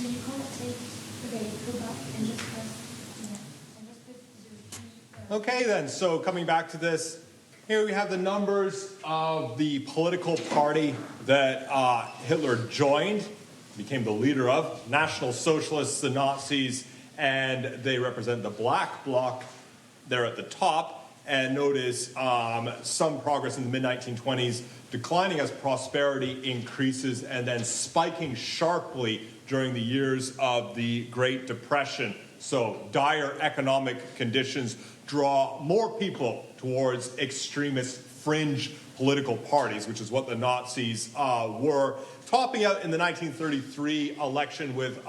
So you can't take, okay, go back and just press, yeah, and just put the key. Okay then, so coming back to this, here we have the numbers of the political party that Hitler joined, became the leader of, National Socialists, the Nazis, and they represent the Black Bloc. They're at the top, and notice some progress in the mid-1920s, declining as prosperity increases, and then spiking sharply during the years of the Great Depression. So dire economic conditions draw more people towards extremist fringe political parties, which is what the Nazis were, topping out in the 1933 election with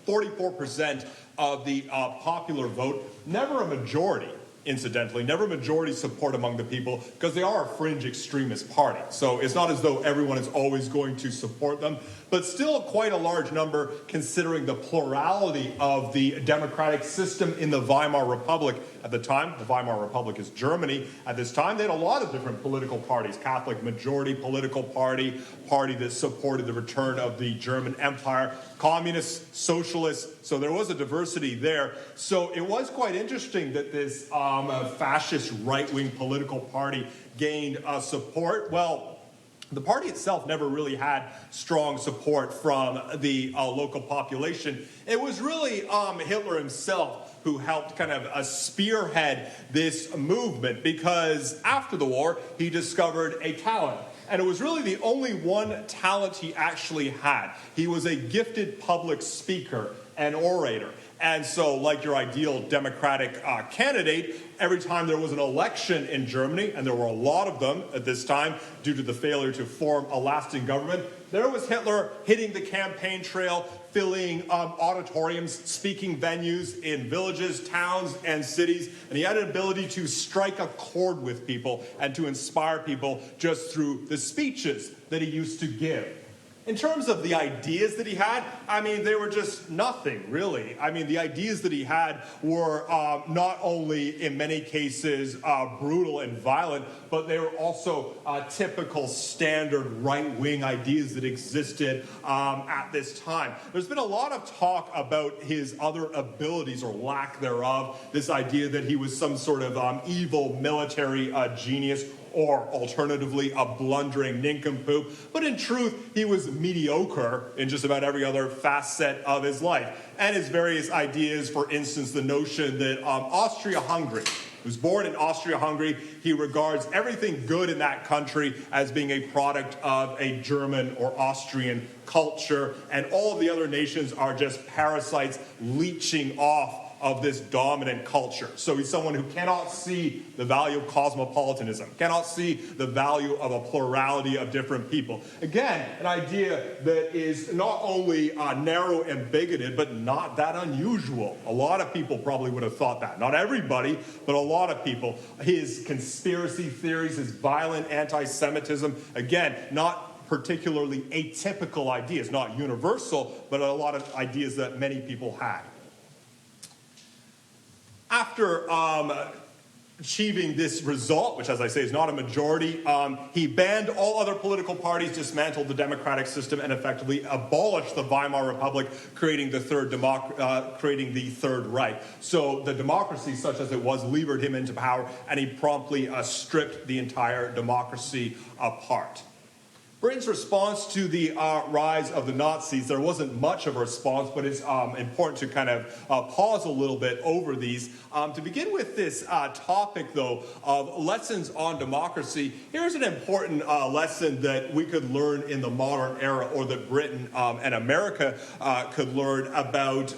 44% of the popular vote. Never a majority, incidentally, never a majority support among the people, because they are a fringe extremist party. So it's not as though everyone is always going to support them, but still quite a large number considering the plurality of the democratic system in the Weimar Republic at the time. The Weimar Republic is Germany. At this time, they had a lot of different political parties. Catholic majority political party, party that supported the return of the German Empire, communists, socialists, so there was a diversity there. So it was quite interesting that this fascist right-wing political party gained support. Well, the party itself never really had strong support from the local population. It was really Hitler himself who helped kind of spearhead this movement, because after the war, he discovered a talent. And it was really the only one talent he actually had. He was a gifted public speaker and orator. And so, like your ideal Democratic candidate, every time there was an election in Germany, and there were a lot of them at this time due to the failure to form a lasting government, there was Hitler hitting the campaign trail, filling auditoriums, speaking venues in villages, towns, and cities. And he had an ability to strike a chord with people and to inspire people just through the speeches that he used to give. In terms of the ideas that he had, I mean, they were just nothing, really. I mean, the ideas that he had were not only, in many cases, brutal and violent, but they were also typical standard right-wing ideas that existed at this time. There's been a lot of talk about his other abilities, or lack thereof, this idea that he was some sort of evil military genius, or alternatively, a blundering nincompoop. But in truth, he was mediocre in just about every other facet of his life. And his various ideas, for instance, the notion that Austria-Hungary, he was born in Austria-Hungary, he regards everything good in that country as being a product of a German or Austrian culture, and all of the other nations are just parasites leeching off of this dominant culture. So he's someone who cannot see the value of cosmopolitanism, cannot see the value of a plurality of different people. Again, an idea that is not only narrow and bigoted, but not that unusual. A lot of people probably would have thought that. Not everybody, but a lot of people. His conspiracy theories, his violent anti-Semitism, again, not particularly atypical ideas, not universal, but a lot of ideas that many people had. After achieving this result, which, as I say, is not a majority, he banned all other political parties, dismantled the democratic system, and effectively abolished the Weimar Republic, creating the Third Reich. So the democracy, such as it was, levered him into power, and he promptly stripped the entire democracy apart. Britain's response to the rise of the Nazis, there wasn't much of a response, but it's important to kind of pause a little bit over these. To begin with this topic, though, of lessons on democracy, here's an important lesson that we could learn in the modern era, or that Britain and America could learn about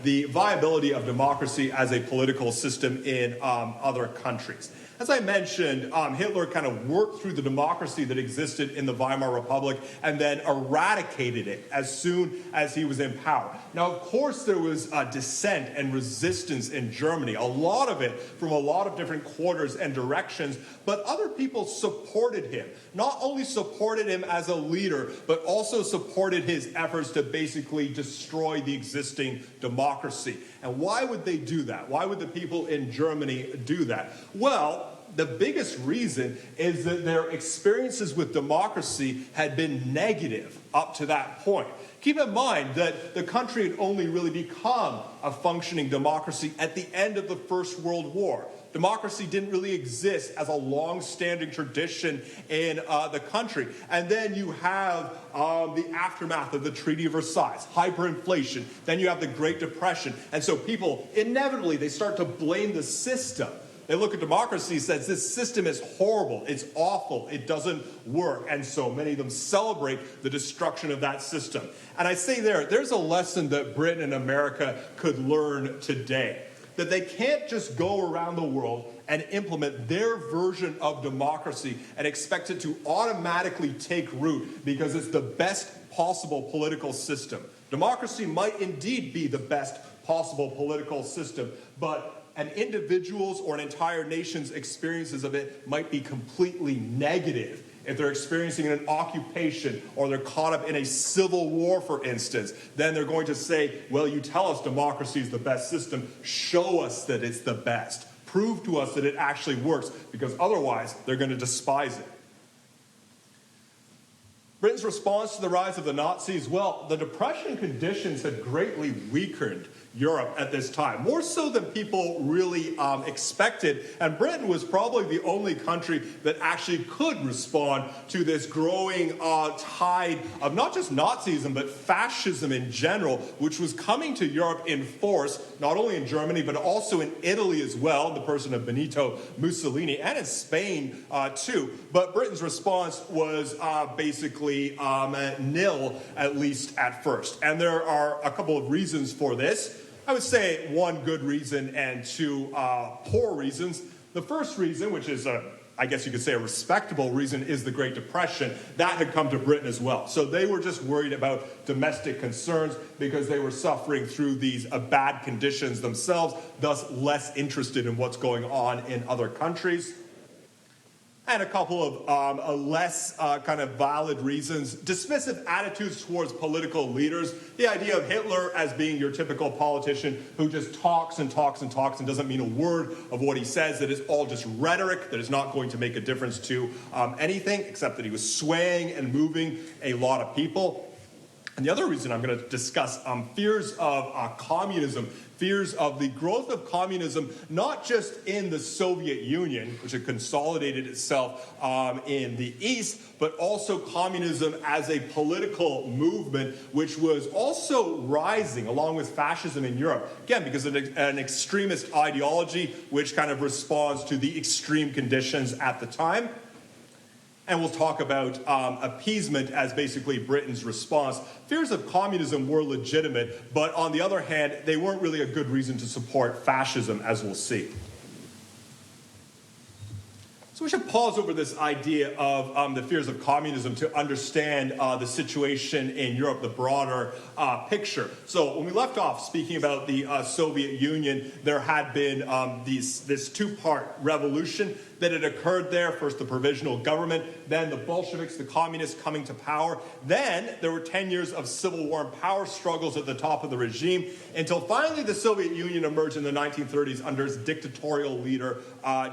the viability of democracy as a political system in other countries. As I mentioned, Hitler kind of worked through the democracy that existed in the Weimar Republic and then eradicated it as soon as he was in power. Now, of course, there was dissent and resistance in Germany, a lot of it from a lot of different quarters and directions, but other people supported him. Not only supported him as a leader, but also supported his efforts to basically destroy the existing democracy. And why would they do that? Why would the people in Germany do that? Well, the biggest reason is that their experiences with democracy had been negative up to that point. Keep in mind that the country had only really become a functioning democracy at the end of the First World War. Democracy didn't really exist as a long-standing tradition in the country. And then you have the aftermath of the Treaty of Versailles, hyperinflation. Then you have the Great Depression. And so people, inevitably, they start to blame the system. They look at democracy and says, this system is horrible, it's awful, it doesn't work. And so many of them celebrate the destruction of that system. And I say there's a lesson that Britain and America could learn today. That they can't just go around the world and implement their version of democracy and expect it to automatically take root because it's the best possible political system. Democracy might indeed be the best possible political system, but an individual's or an entire nation's experiences of it might be completely negative. If they're experiencing an occupation or they're caught up in a civil war, for instance, then they're going to say, well, you tell us democracy is the best system. Show us that it's the best. Prove to us that it actually works, because otherwise they're going to despise it. Britain's response to the rise of the Nazis, well, the Depression conditions had greatly weakened Europe at this time, more so than people really expected. And Britain was probably the only country that actually could respond to this growing tide of not just Nazism, but fascism in general, which was coming to Europe in force, not only in Germany, but also in Italy as well, in the person of Benito Mussolini, and in Spain too. But Britain's response was basically nil, at least at first. And there are a couple of reasons for this. I would say one good reason and two poor reasons. The first reason, which is I guess you could say a respectable reason, is the Great Depression. That had come to Britain as well. So they were just worried about domestic concerns because they were suffering through these bad conditions themselves, thus less interested in what's going on in other countries. And a couple of less kind of valid reasons. Dismissive attitudes towards political leaders. The idea of Hitler as being your typical politician who just talks and talks and talks and doesn't mean a word of what he says, that is all just rhetoric, that is not going to make a difference to anything, except that he was swaying and moving a lot of people. And the other reason I'm going to discuss fears of communism, fears of the growth of communism, not just in the Soviet Union, which had consolidated itself in the East, but also communism as a political movement, which was also rising along with fascism in Europe. Again, because of an extremist ideology, which kind of responds to the extreme conditions at the time. And we'll talk about appeasement as basically Britain's response. Fears of communism were legitimate, but on the other hand, they weren't really a good reason to support fascism, as we'll see. So we should pause over this idea of the fears of communism to understand the situation in Europe, the broader picture. So when we left off speaking about the Soviet Union, there had been this two-part revolution that had occurred there. First the provisional government, then the Bolsheviks, the communists coming to power. Then there were 10 years of civil war and power struggles at the top of the regime, until finally the Soviet Union emerged in the 1930s under its dictatorial leader,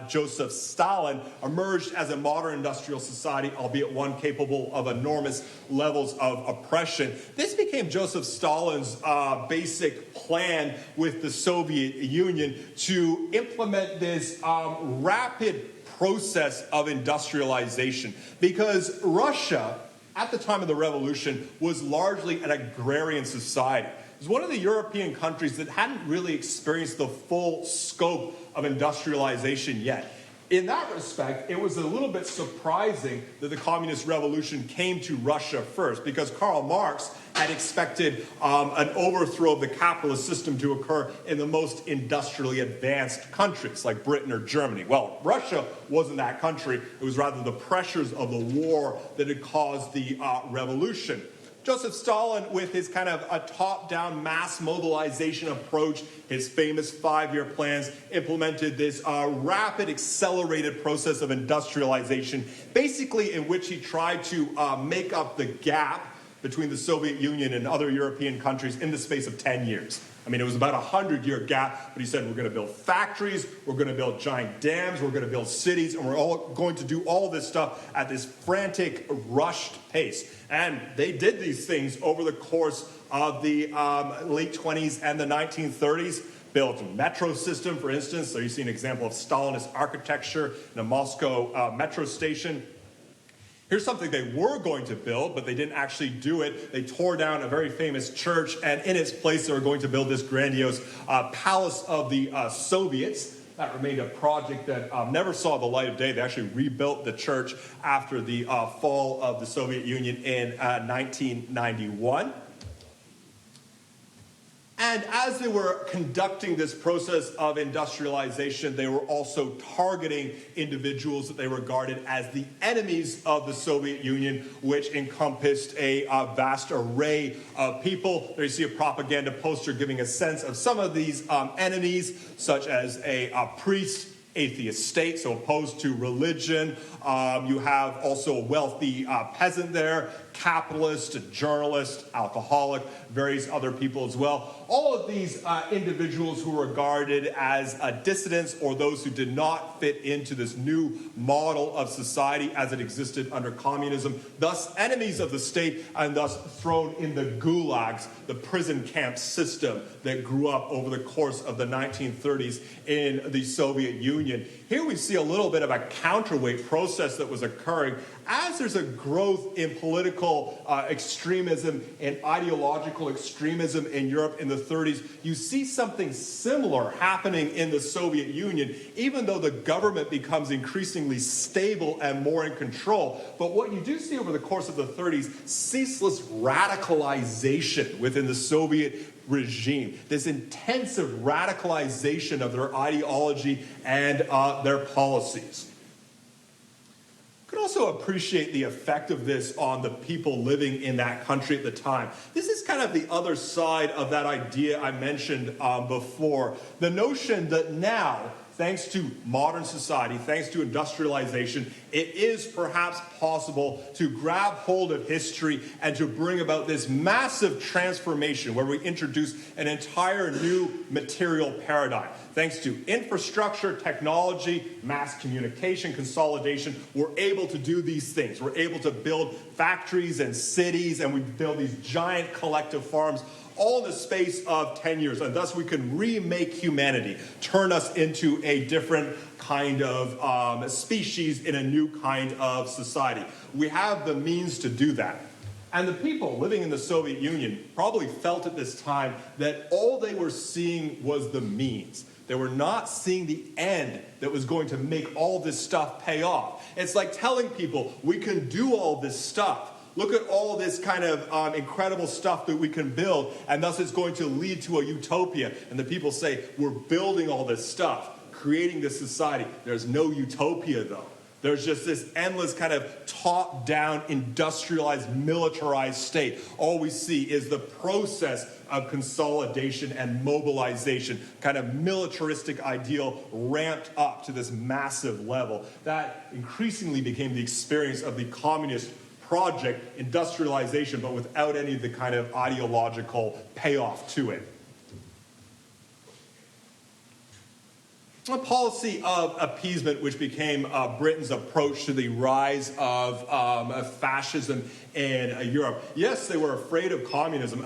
Joseph Stalin, emerged as a modern industrial society, albeit one capable of enormous levels of oppression. This became Joseph Stalin's basic plan with the Soviet Union to implement this rapid process of industrialization, because Russia, at the time of the revolution, was largely an agrarian society. It was one of the European countries that hadn't really experienced the full scope of industrialization yet. In that respect, it was a little bit surprising that the communist revolution came to Russia first, because Karl Marx had expected an overthrow of the capitalist system to occur in the most industrially advanced countries, like Britain or Germany. Well, Russia wasn't that country. It was rather the pressures of the war that had caused the revolution. Joseph Stalin, with his kind of a top-down mass mobilization approach, his famous 5-year plans, implemented this rapid, accelerated process of industrialization, basically in which he tried to make up the gap between the Soviet Union and other European countries in the space of 10 years. I mean, it was about a 100-year gap, but he said, we're going to build factories, we're going to build giant dams, we're going to build cities, and we're all going to do all this stuff at this frantic, rushed pace. And they did these things over the course of the late 20s and the 1930s. Built a metro system, for instance. So you see an example of Stalinist architecture in a Moscow metro station. Here's something they were going to build, but they didn't actually do it. They tore down a very famous church, and in its place they were going to build this grandiose palace of the Soviets. That remained a project that never saw the light of day. They actually rebuilt the church after the fall of the Soviet Union in 1991. And as they were conducting this process of industrialization, they were also targeting individuals that they regarded as the enemies of the Soviet Union, which encompassed a vast array of people. There you see a propaganda poster giving a sense of some of these enemies, such as a priest, atheist state, so opposed to religion. You have also a wealthy peasant there, capitalist, a journalist, alcoholic, various other people as well. All of these individuals who were regarded as dissidents or those who did not fit into this new model of society as it existed under communism, thus enemies of the state and thus thrown in the gulags, the prison camp system that grew up over the course of the 1930s in the Soviet Union. Here we see a little bit of a counterweight process that was occurring as there's a growth in political extremism and ideological extremism in Europe in the 30s. You see something similar happening in the Soviet Union, even though the government becomes increasingly stable and more in control. But what you do see over the course of the 30s, ceaseless radicalization within the Soviet regime, this intensive radicalization of their ideology and their policies. You can also appreciate the effect of this on the people living in that country at the time. This is kind of the other side of that idea I mentioned before. The notion that now, thanks to modern society, thanks to industrialization, it is perhaps possible to grab hold of history and to bring about this massive transformation where we introduce an entire new material paradigm. Thanks to infrastructure, technology, mass communication, consolidation, we're able to do these things. We're able to build factories and cities, and we build these giant collective farms all in the space of 10 years. And thus we can remake humanity, turn us into a different kind of species in a new kind of society. We have the means to do that. And the people living in the Soviet Union probably felt at this time that all they were seeing was the means. They were not seeing the end that was going to make all this stuff pay off. It's like telling people, we can do all this stuff. Look at all this kind of incredible stuff that we can build, and thus it's going to lead to a utopia. And the people say, we're building all this stuff, creating this society. There's no utopia, though. There's just this endless kind of top-down, industrialized, militarized state. All we see is the process of consolidation and mobilization, kind of militaristic ideal ramped up to this massive level. That increasingly became the experience of the communist project, industrialization, but without any of the kind of ideological payoff to it. A policy of appeasement, which became Britain's approach to the rise of fascism in Europe. Yes, they were afraid of communism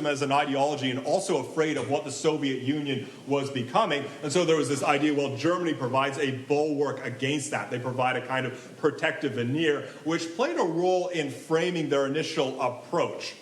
as an ideology, and also afraid of what the Soviet Union was becoming. And so there was this idea, well, Germany provides a bulwark against that. They provide a kind of protective veneer, which played a role in framing their initial approach.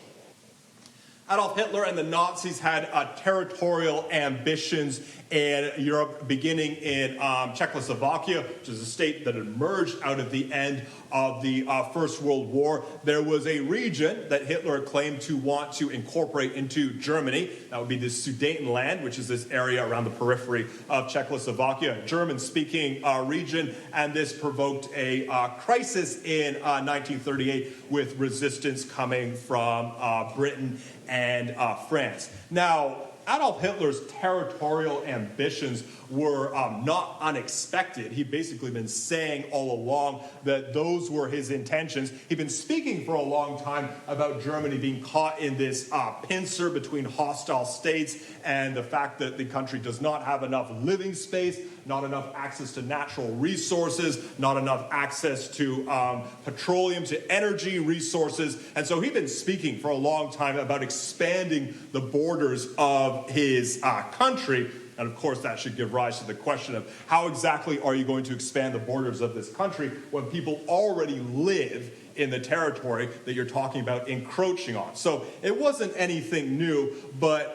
Adolf Hitler and the Nazis had territorial ambitions in Europe, beginning in Czechoslovakia, which is a state that emerged out of the end of the First World War. There was a region that Hitler claimed to want to incorporate into Germany. That would be the Sudetenland, which is this area around the periphery of Czechoslovakia, a German-speaking region, and this provoked a crisis in 1938 with resistance coming from Britain and France. Now, Adolf Hitler's territorial ambitions were not unexpected. He'd basically been saying all along that those were his intentions. He'd been speaking for a long time about Germany being caught in this pincer between hostile states and the fact that the country does not have enough living space, not enough access to natural resources, not enough access to petroleum, to energy resources. And so he'd been speaking for a long time about expanding the borders of his country. And of course, that should give rise to the question of how exactly are you going to expand the borders of this country when people already live in the territory that you're talking about encroaching on. So it wasn't anything new, but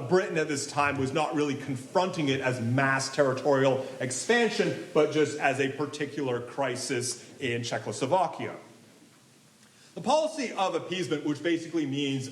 Britain at this time was not really confronting it as mass territorial expansion, but just as a particular crisis in Czechoslovakia. The policy of appeasement, which basically means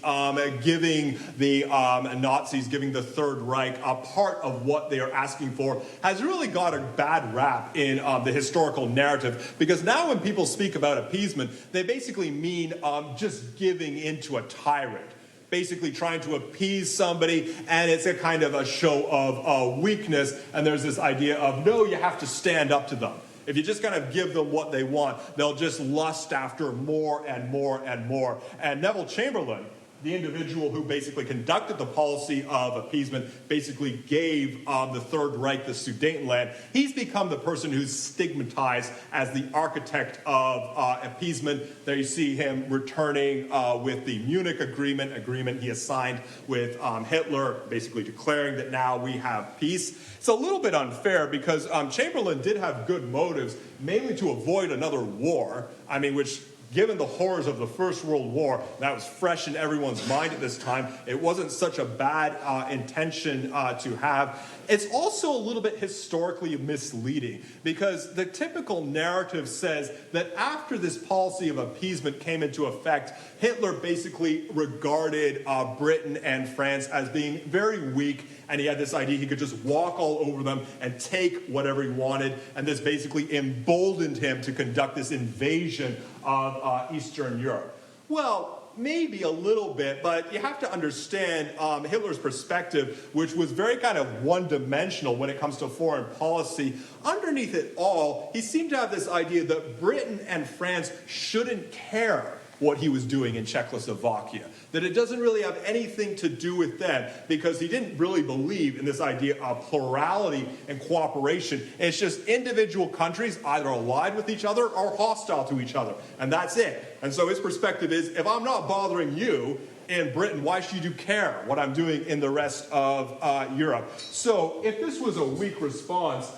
giving the Nazis, giving the Third Reich a part of what they are asking for, has really got a bad rap in the historical narrative, because now when people speak about appeasement, they basically mean just giving into a tyrant. Basically trying to appease somebody, and it's a kind of a show of weakness, and there's this idea of, no, you have to stand up to them. If you just kind of give them what they want, they'll just lust after more and more and more. And Neville Chamberlain, the individual who basically conducted the policy of appeasement, basically gave the Third Reich the Sudetenland. He's become the person who's stigmatized as the architect of appeasement. There you see him returning with the Munich agreement he assigned with Hitler, basically declaring that now we have peace. It's a little bit unfair because Chamberlain did have good motives, mainly to avoid another war. Which, given the horrors of the First World War, that was fresh in everyone's mind at this time, it wasn't such a bad intention to have. It's also a little bit historically misleading, because the typical narrative says that after this policy of appeasement came into effect, Hitler basically regarded Britain and France as being very weak, and he had this idea he could just walk all over them and take whatever he wanted, and this basically emboldened him to conduct this invasion of Eastern Europe. Well, maybe a little bit, but you have to understand Hitler's perspective, which was very kind of one-dimensional when it comes to foreign policy. Underneath it all, he seemed to have this idea that Britain and France shouldn't care what he was doing in Czechoslovakia, that it doesn't really have anything to do with them, because he didn't really believe in this idea of plurality and cooperation. It's just individual countries either allied with each other or hostile to each other, and that's it. And so his perspective is, if I'm not bothering you in Britain, why should you care what I'm doing in the rest of Europe? So if this was a weak response,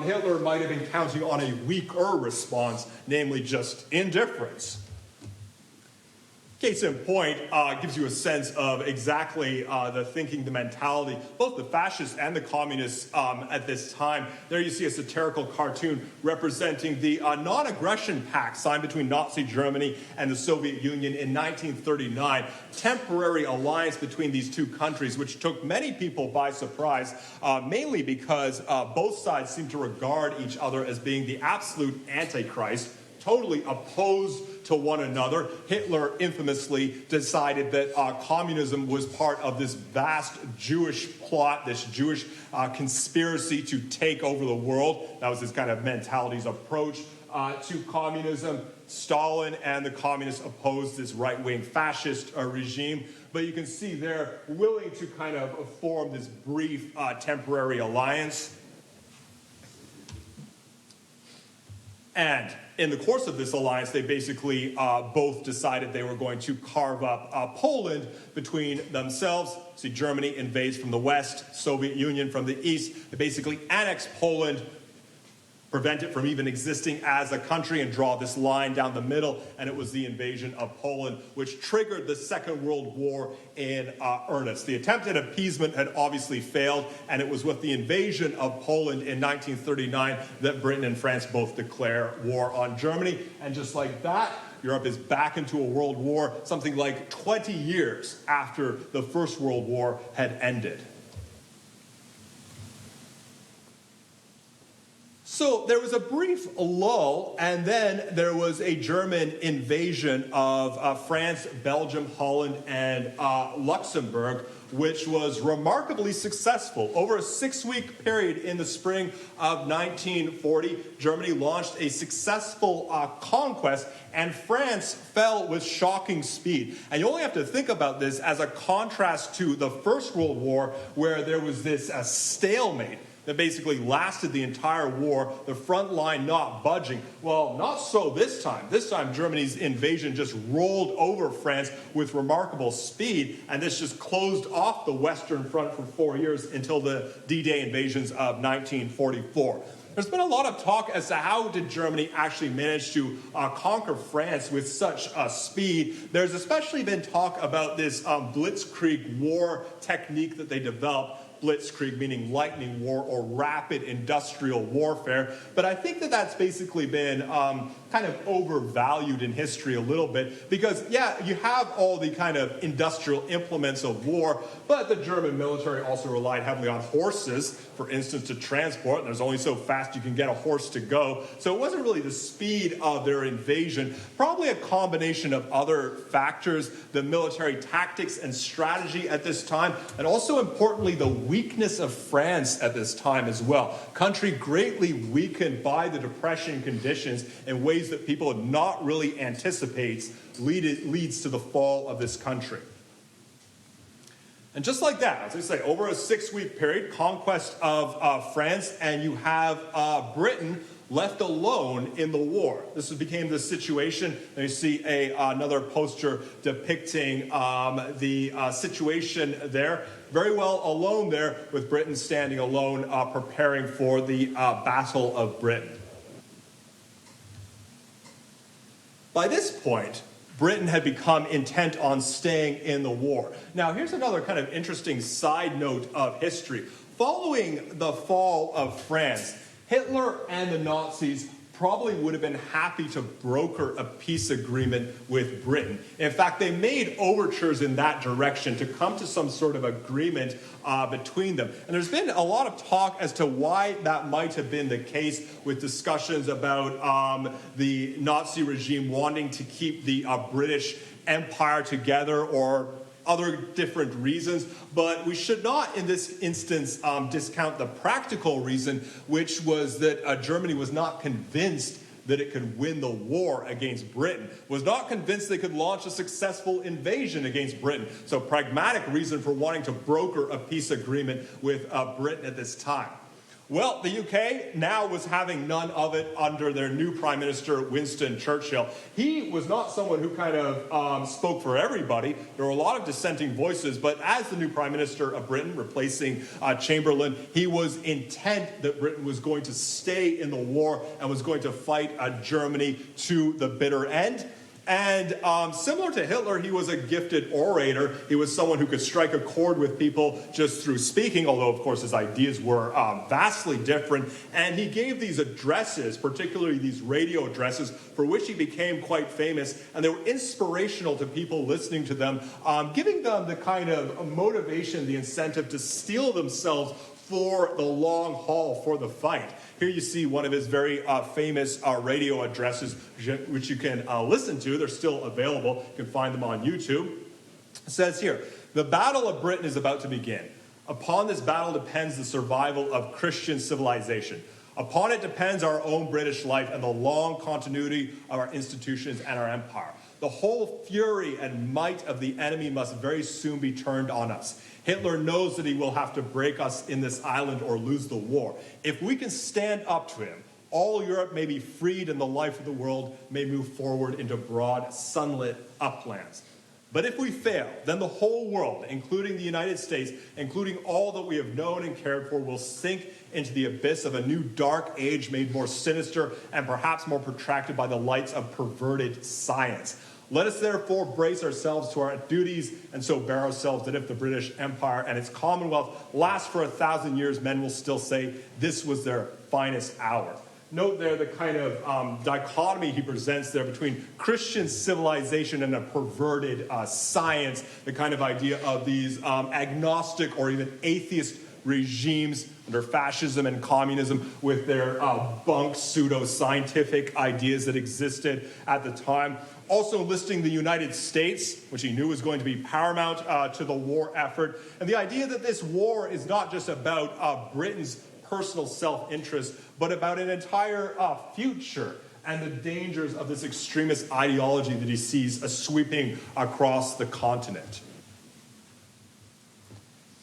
Hitler might have been counting on a weaker response, namely just indifference. Case in point gives you a sense of exactly the thinking, the mentality, both the fascists and the communists at this time. There you see a satirical cartoon representing the non-aggression pact signed between Nazi Germany and the Soviet Union in 1939, temporary alliance between these two countries, which took many people by surprise, mainly because both sides seemed to regard each other as being the absolute antichrist, totally opposed to one another. Hitler infamously decided that communism was part of this vast Jewish plot, this Jewish conspiracy to take over the world. That was his kind of mentality's approach to communism. Stalin and the communists opposed this right-wing fascist regime. But you can see they're willing to kind of form this brief temporary alliance. And in the course of this alliance, they basically both decided they were going to carve up Poland between themselves. See, Germany invades from the west, Soviet Union from the east. They basically annex Poland, prevent it from even existing as a country, and draw this line down the middle. And it was the invasion of Poland which triggered the Second World War in earnest. The attempt at appeasement had obviously failed, and it was with the invasion of Poland in 1939 that Britain and France both declare war on Germany. And just like that, Europe is back into a world war, something like 20 years after the First World War had ended. So there was a brief lull, and then there was a German invasion of France, Belgium, Holland, and Luxembourg, which was remarkably successful. Over a 6-week period in the spring of 1940, Germany launched a successful conquest, and France fell with shocking speed. And you only have to think about this as a contrast to the First World War, where there was this stalemate that basically lasted the entire war, the front line not budging. Well, not so this time. This time, Germany's invasion just rolled over France with remarkable speed, and this just closed off the Western Front for 4 years until the D-Day invasions of 1944. There's been a lot of talk as to how did Germany actually manage to conquer France with such speed. There's especially been talk about this blitzkrieg war technique that they developed. Blitzkrieg meaning lightning war or rapid industrial warfare. But I think that that's basically been kind of overvalued in history a little bit because, yeah, you have all the kind of industrial implements of war, but the German military also relied heavily on horses, for instance, to transport. And there's only so fast you can get a horse to go. So it wasn't really the speed of their invasion, probably a combination of other factors, the military tactics and strategy at this time, and also importantly, the weakness of France at this time as well. Country greatly weakened by the depression conditions in ways that people had not really anticipated leads to the fall of this country. And just like that, as I say, over a 6-week period, conquest of France, and you have Britain left alone in the war. This became the situation. And you see another poster depicting the situation there. Very well alone there, with Britain standing alone, preparing for the Battle of Britain. By this point, Britain had become intent on staying in the war. Now, here's another kind of interesting side note of history. Following the fall of France, Hitler and the Nazis probably would have been happy to broker a peace agreement with Britain. In fact, they made overtures in that direction to come to some sort of agreement between them. And there's been a lot of talk as to why that might have been the case, with discussions about the Nazi regime wanting to keep the British Empire together, or other different reasons, but we should not in this instance discount the practical reason, which was that Germany was not convinced that it could win the war against Britain, was not convinced they could launch a successful invasion against Britain. So pragmatic reason for wanting to broker a peace agreement with Britain at this time. Well, the UK now was having none of it under their new Prime Minister, Winston Churchill. He was not someone who kind of spoke for everybody. There were a lot of dissenting voices, but as the new Prime Minister of Britain, replacing Chamberlain, he was intent that Britain was going to stay in the war and was going to fight Germany to the bitter end. And similar to Hitler, he was a gifted orator. He was someone who could strike a chord with people just through speaking, although, of course, his ideas were vastly different. And he gave these addresses, particularly these radio addresses, for which he became quite famous. And they were inspirational to people listening to them, giving them the kind of motivation, the incentive to steel themselves for the long haul, for the fight. Here you see one of his very famous radio addresses, which you can listen to. They're still available. You can find them on YouTube. It says here, "The Battle of Britain is about to begin. Upon this battle depends the survival of Christian civilization. Upon it depends our own British life and the long continuity of our institutions and our empire. The whole fury and might of the enemy must very soon be turned on us. Hitler knows that he will have to break us in this island or lose the war. If we can stand up to him, all Europe may be freed and the life of the world may move forward into broad, sunlit uplands. But if we fail, then the whole world, including the United States, including all that we have known and cared for, will sink into the abyss of a new dark age made more sinister and perhaps more protracted by the lights of perverted science. Let us therefore brace ourselves to our duties and so bear ourselves that if the British Empire and its Commonwealth last for 1,000 years, men will still say this was their finest hour." Note there the kind of dichotomy he presents there between Christian civilization and a perverted science, the kind of idea of these agnostic or even atheist regimes under fascism and communism with their bunk pseudo-scientific ideas that existed at the time. Also enlisting the United States, which he knew was going to be paramount to the war effort. And the idea that this war is not just about Britain's personal self-interest, but about an entire future and the dangers of this extremist ideology that he sees sweeping across the continent.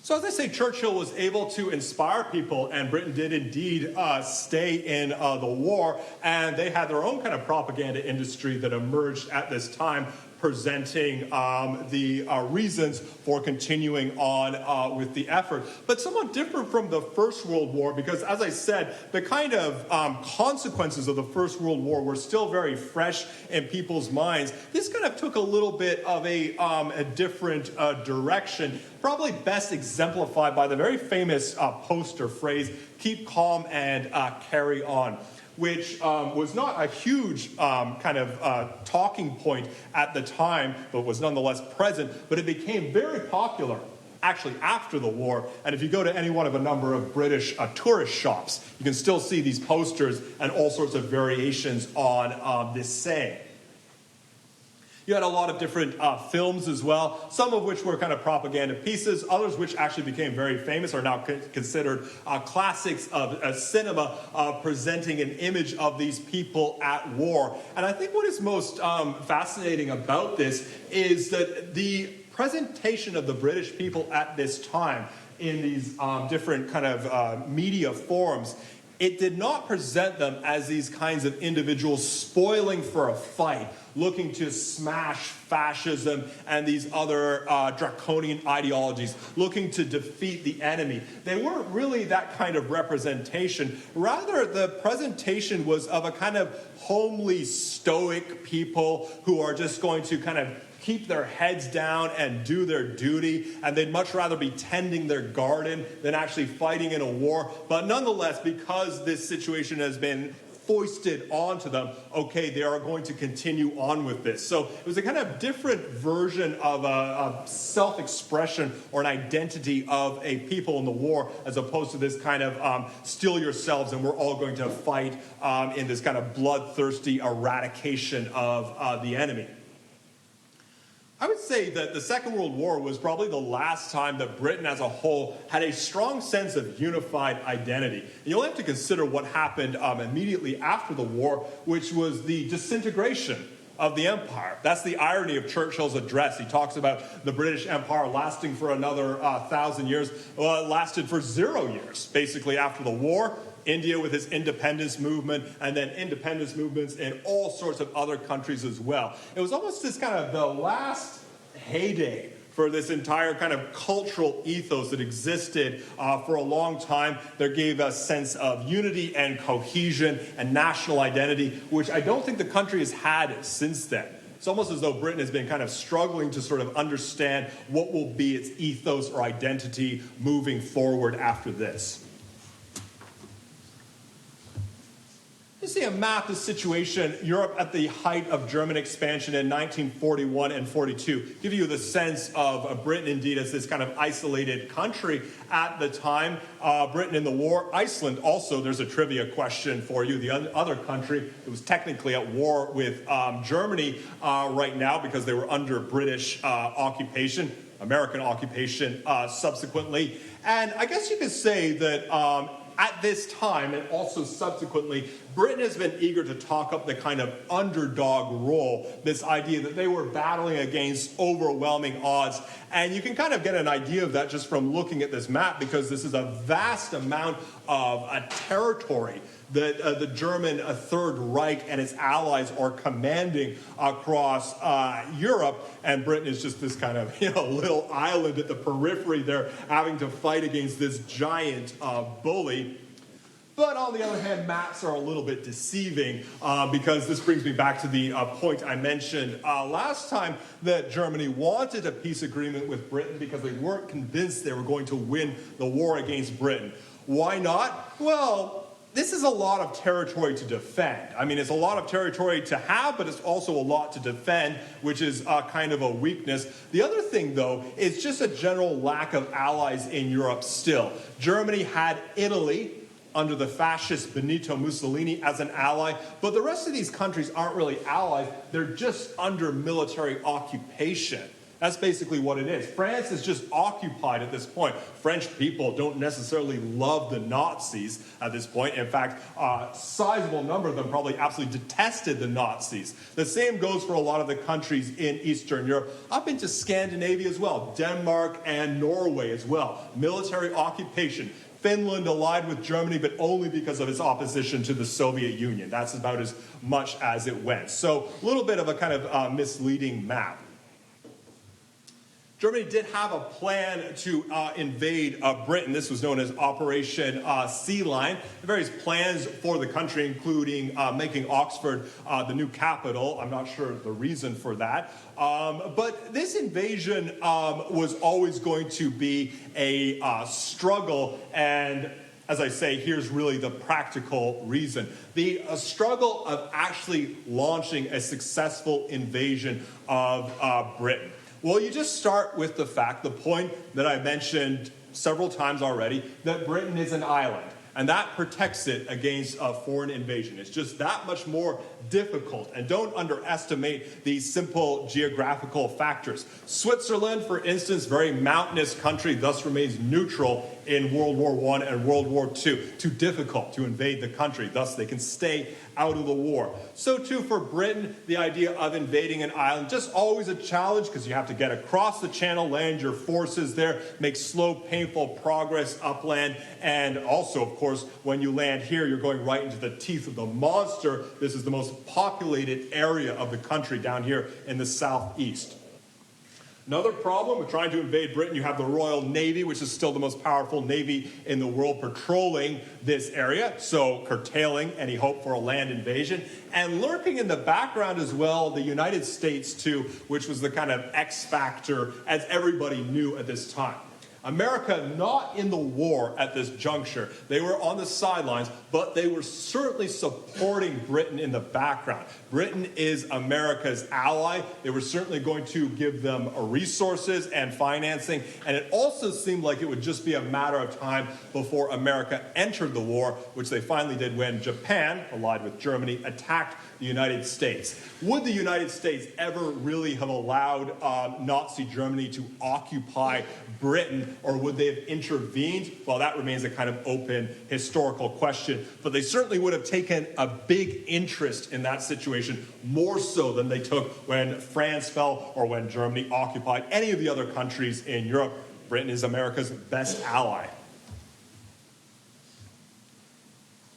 So as I say, Churchill was able to inspire people, and Britain did indeed stay in the war, and they had their own kind of propaganda industry that emerged at this time, presenting the reasons for continuing on with the effort. But somewhat different from the First World War, because as I said, the kind of consequences of the First World War were still very fresh in people's minds. This kind of took a little bit of a different direction, probably best exemplified by the very famous poster phrase, "Keep calm and carry on," which was not a huge kind of talking point at the time, but was nonetheless present. But it became very popular, actually, after the war. And if you go to any one of a number of British tourist shops, you can still see these posters and all sorts of variations on this saying. You had a lot of different films as well, some of which were kind of propaganda pieces, others which actually became very famous, are now considered classics of cinema, presenting an image of these people at war. And I think what is most fascinating about this is that the presentation of the British people at this time in these different kind of media forms, it did not present them as these kinds of individuals spoiling for a fight, looking to smash fascism and these other draconian ideologies, looking to defeat the enemy. They weren't really that kind of representation. Rather, the presentation was of a kind of homely, stoic people who are just going to kind of keep their heads down and do their duty, and they'd much rather be tending their garden than actually fighting in a war. But nonetheless, because this situation has been foisted onto them, okay, they are going to continue on with this. So it was a kind of different version of a self-expression or an identity of a people in the war, as opposed to this kind of steel yourselves and we're all going to fight in this kind of bloodthirsty eradication of the enemy. I would say that the Second World War was probably the last time that Britain as a whole had a strong sense of unified identity. And you only have to consider what happened immediately after the war, which was the disintegration of the empire. That's the irony of Churchill's address. He talks about the British Empire lasting for another 1,000 years. Well, it lasted for 0 years, basically, after the war. India with its independence movement, and then independence movements in all sorts of other countries as well. It was almost this kind of the last heyday for this entire kind of cultural ethos that existed for a long time. That gave a sense of unity and cohesion and national identity, which I don't think the country has had since then. It's almost as though Britain has been kind of struggling to sort of understand what will be its ethos or identity moving forward after this. You see a map of the situation, Europe at the height of German expansion in 1941 and 42. Give you the sense of Britain, indeed, as this kind of isolated country at the time. Britain in the war. Iceland also, there's a trivia question for you. The other country that was technically at war with Germany right now because they were under British occupation, American occupation subsequently. And I guess you could say that at this time, and also subsequently, Britain has been eager to talk up the kind of underdog role, this idea that they were battling against overwhelming odds. And you can kind of get an idea of that just from looking at this map, because this is a vast amount of territory that the German Third Reich and its allies are commanding across Europe, and Britain is just this kind of little island at the periphery there, having to fight against this giant bully. But on the other hand, maps are a little bit deceiving because this brings me back to the point I mentioned last time, that Germany wanted a peace agreement with Britain because they weren't convinced they were going to win the war against Britain. Why not? Well, this is a lot of territory to defend. I mean, it's a lot of territory to have, but it's also a lot to defend, which is kind of a weakness. The other thing, though, is just a general lack of allies in Europe still. Germany had Italy under the fascist Benito Mussolini as an ally, but the rest of these countries aren't really allies. They're just under military occupation. That's basically what it is. France is just occupied at this point. French people don't necessarily love the Nazis at this point. In fact, a sizable number of them probably absolutely detested the Nazis. The same goes for a lot of the countries in Eastern Europe, up into Scandinavia as well, Denmark and Norway as well. Military occupation. Finland allied with Germany, but only because of its opposition to the Soviet Union. That's about as much as it went. So a little bit of a kind of misleading map. Germany did have a plan to invade Britain. This was known as Operation Sea Lion. Various plans for the country, including making Oxford the new capital. I'm not sure the reason for that. But this invasion was always going to be a struggle, and as I say, here's really the practical reason. The struggle of actually launching a successful invasion of Britain. Well, you just start with the fact, the point that I mentioned several times already, that Britain is an island. And that protects it against a foreign invasion. It's just that much more difficult. And don't underestimate these simple geographical factors. Switzerland, for instance, very mountainous country, thus remains neutral in World War I and World War II. Too difficult to invade the country, thus they can stay out of the war. So too for Britain, the idea of invading an island, just always a challenge because you have to get across the channel, land your forces there, make slow, painful progress upland, and also, of course, when you land here, you're going right into the teeth of the monster. This is the most populated area of the country down here in the southeast. Another problem with trying to invade Britain, you have the Royal Navy, which is still the most powerful navy in the world, patrolling this area, so curtailing any hope for a land invasion. And lurking in the background as well, the United States too, which was the kind of X factor, as everybody knew at this time. America not in the war at this juncture. They were on the sidelines, but they were certainly supporting Britain in the background. Britain is America's ally. They were certainly going to give them resources and financing, and it also seemed like it would just be a matter of time before America entered the war, which they finally did when Japan, allied with Germany, attacked the United States. Would the United States ever really have allowed Nazi Germany to occupy Britain, or would they have intervened? Well, that remains a kind of open historical question, but they certainly would have taken a big interest in that situation, more so than they took when France fell or when Germany occupied any of the other countries in Europe. Britain is America's best ally.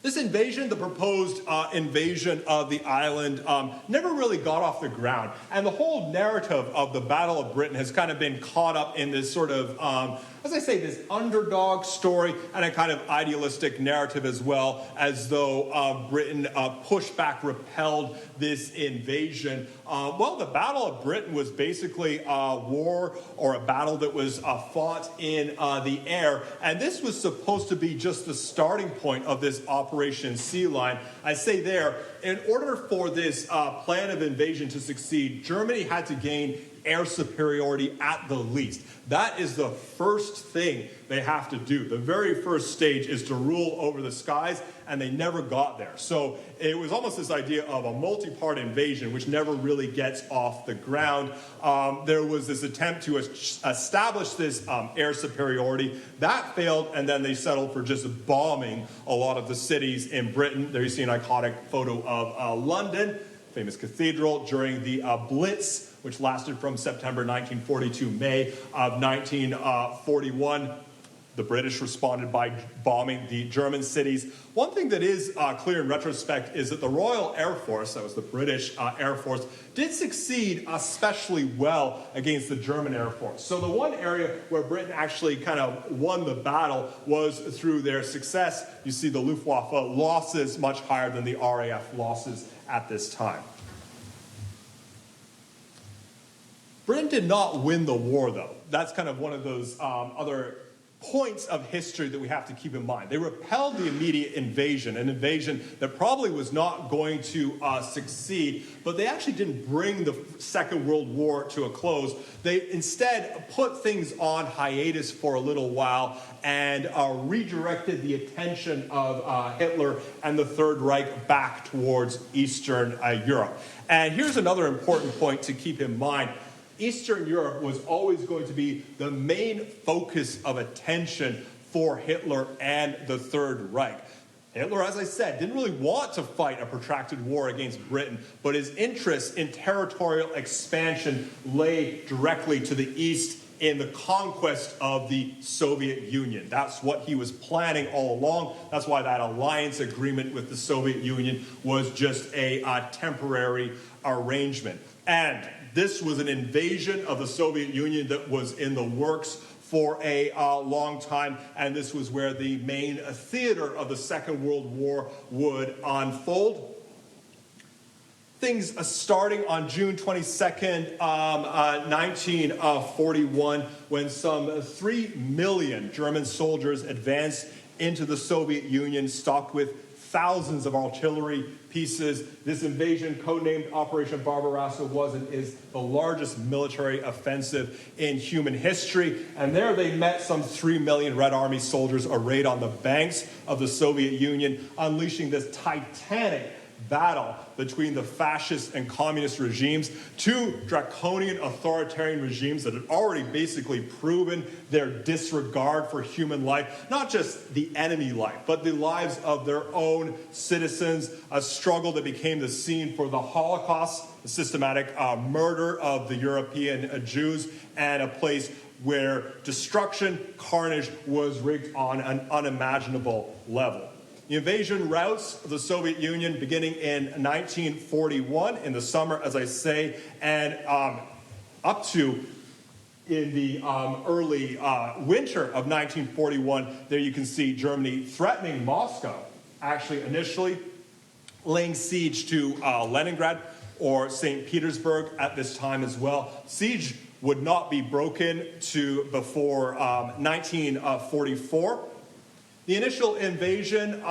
This invasion, the proposed invasion of the island, never really got off the ground. And the whole narrative of the Battle of Britain has kind of been caught up in this sort of, as I say, this underdog story and a kind of idealistic narrative as well, as though Britain pushed back, repelled this invasion. Well, the Battle of Britain was basically a war or a battle that was fought in the air. And this was supposed to be just the starting point of this Operation Sea Lion. I say there, in order for this plan of invasion to succeed, Germany had to gain air superiority at the least. That is the first thing they have to do. The very first stage is to rule over the skies, and they never got there. So it was almost this idea of a multi-part invasion, which never really gets off the ground. There was this attempt to establish this air superiority. That failed, and then they settled for just bombing a lot of the cities in Britain. There you see an iconic photo of London, famous cathedral, during the Blitz, which lasted from September 1942 to May of 1941. The British responded by bombing the German cities. One thing that is clear in retrospect is that the Royal Air Force, that was the British Air Force, did succeed especially well against the German Air Force. So the one area where Britain actually kind of won the battle was through their success. You see the Luftwaffe losses much higher than the RAF losses at this time. Britain did not win the war, though. That's kind of one of those other points of history that we have to keep in mind. They repelled the immediate invasion, an invasion that probably was not going to succeed, but they actually didn't bring the Second World War to a close. They instead put things on hiatus for a little while and redirected the attention of Hitler and the Third Reich back towards Eastern Europe. And here's another important point to keep in mind. Eastern Europe was always going to be the main focus of attention for Hitler and the Third Reich. Hitler, as I said, didn't really want to fight a protracted war against Britain, but his interest in territorial expansion lay directly to the east in the conquest of the Soviet Union. That's what he was planning all along. That's why that alliance agreement with the Soviet Union was just a temporary arrangement. And this was an invasion of the Soviet Union that was in the works for a long time, and this was where the main theater of the Second World War would unfold. Things starting on June 22nd, 1941, when some 3 million German soldiers advanced into the Soviet Union, stocked with thousands of artillery pieces. This invasion, codenamed Operation Barbarossa, was and is the largest military offensive in human history. And there they met some 3 million Red Army soldiers arrayed on the banks of the Soviet Union, unleashing this titanic battle between the fascist and communist regimes, two draconian authoritarian regimes that had already basically proven their disregard for human life, not just the enemy life, but the lives of their own citizens, a struggle that became the scene for the Holocaust, the systematic murder of the European Jews, and a place where destruction, carnage was wreaked on an unimaginable level. The invasion routes of the Soviet Union beginning in 1941 in the summer, as I say, and up to in the early winter of 1941. There you can see Germany threatening Moscow, actually initially laying siege to Leningrad or St. Petersburg at this time as well. Siege would not be broken to before 1944. The initial invasion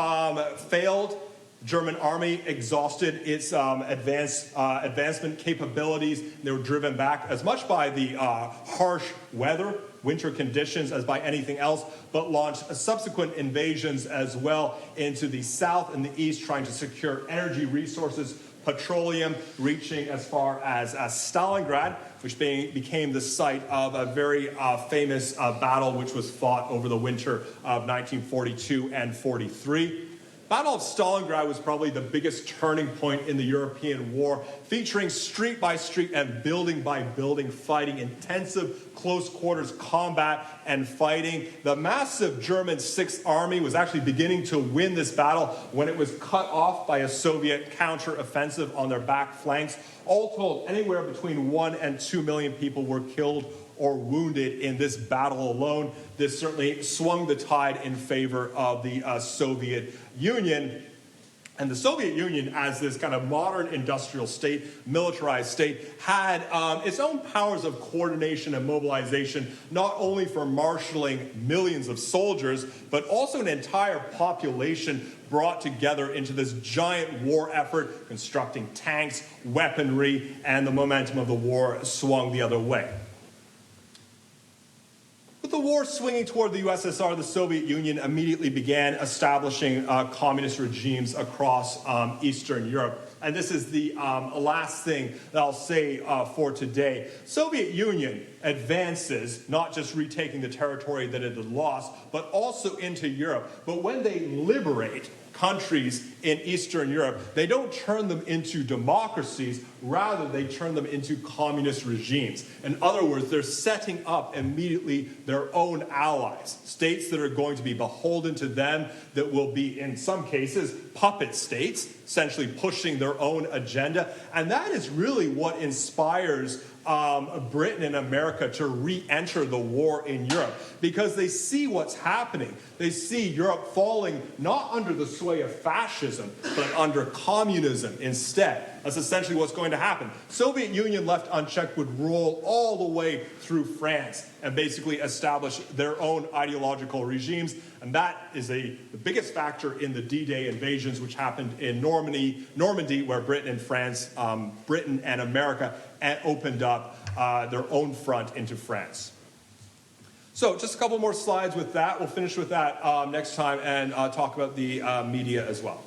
failed. The German army exhausted its advancement capabilities. They were driven back as much by the harsh weather, winter conditions, as by anything else, but launched subsequent invasions as well into the south and the east, trying to secure energy resources, petroleum, reaching as far as Stalingrad, which became the site of a very famous battle which was fought over the winter of 1942 and 43. Battle of Stalingrad was probably the biggest turning point in the European war, featuring street by street and building by building fighting, intensive close quarters combat and fighting. The massive German Sixth Army was actually beginning to win this battle when it was cut off by a Soviet counteroffensive on their back flanks. All told, anywhere between 1 and 2 million people were killed or wounded in this battle alone. This certainly swung the tide in favor of the Soviet Union. And the Soviet Union, as this kind of modern industrial state, militarized state, had its own powers of coordination and mobilization, not only for marshaling millions of soldiers, but also an entire population brought together into this giant war effort, constructing tanks, weaponry, and the momentum of the war swung the other way. With the war swinging toward the USSR, the Soviet Union immediately began establishing communist regimes across Eastern Europe. And this is the last thing that I'll say for today. Soviet Union advances, not just retaking the territory that it had lost, but also into Europe. But when they liberate countries in Eastern Europe, they don't turn them into democracies, rather they turn them into communist regimes. In other words, they're setting up immediately their own allies, states that are going to be beholden to them, that will be, in some cases, puppet states, essentially pushing their own agenda. And that is really what inspires Britain and America to re-enter the war in Europe because they see what's happening. They see Europe falling not under the sway of fascism, but under communism instead. That's essentially what's going to happen. Soviet Union left unchecked would roll all the way through France and basically establish their own ideological regimes. And that is the biggest factor in the D-Day invasions, which happened in Normandy, where Britain and France, Britain and America opened up their own front into France. So just a couple more slides with that. We'll finish with that next time and talk about the media as well.